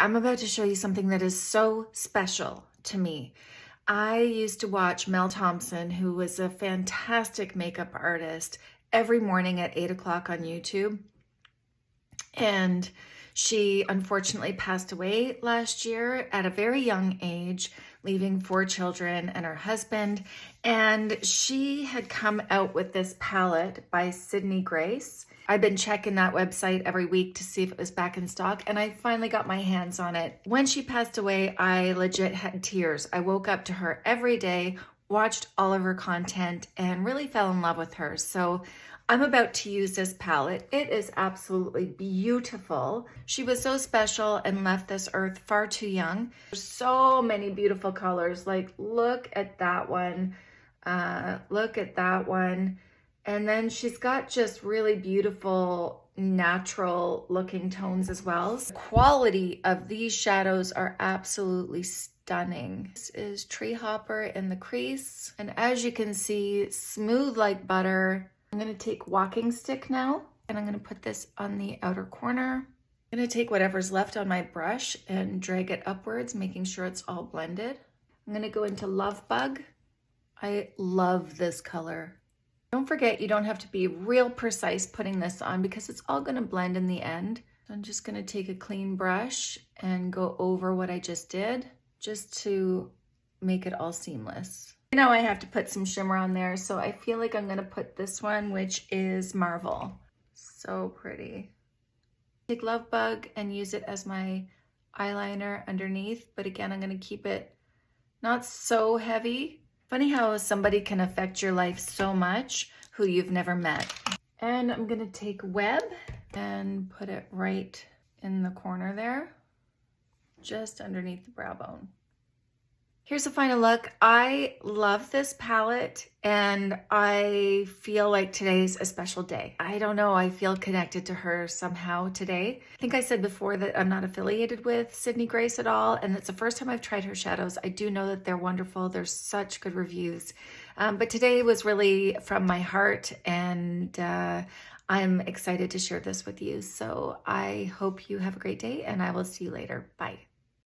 I'm about to show you something that is so special to me. I used to watch Mel Thompson, who was a fantastic makeup artist, every morning at 8 o'clock on YouTube. And she unfortunately passed away last year at a very young age, leaving 4 children and her husband. And she had come out with this palette by sydneygrace. I've been checking that website every week to see if it was back in stock, and I finally got my hands on it. When she passed away, I legit had tears. I woke up to her every day, watched all of her content, and really fell in love with her. So I'm about to use this palette. It is absolutely beautiful. She was so special and left this earth far too young. There's so many beautiful colors. Like, look at that one. Look at that one. And then she's got just really beautiful, natural looking tones as well. The quality of these shadows are absolutely stunning. This is Tree Hopper in the crease. And as you can see, smooth like butter. I'm gonna take walking stick now, and I'm gonna put this on the outer corner. I'm gonna take whatever's left on my brush and drag it upwards, making sure it's all blended. I'm gonna go into Love Bug. I love this color. Don't forget, you don't have to be real precise putting this on because it's all gonna blend in the end. I'm just gonna take a clean brush and go over what I just did, just to make it all seamless. Now I have to put some shimmer on there, so I feel like I'm gonna put this one, which is Marvel. So pretty. Take Love Bug and use it as my eyeliner underneath, but again, I'm gonna keep it not so heavy. Funny how somebody can affect your life so much who you've never met. And I'm gonna take Web and put it right in the corner there, just underneath the brow bone. Here's a final look. I love this palette, and I feel like today's a special day. I don't know, I feel connected to her somehow today. I think I said before that I'm not affiliated with sydneygrace at all, and it's the first time I've tried her shadows. I do know that they're wonderful. There's such good reviews. But today was really from my heart, and I'm excited to share this with you. So I hope you have a great day, and I will see you later. Bye.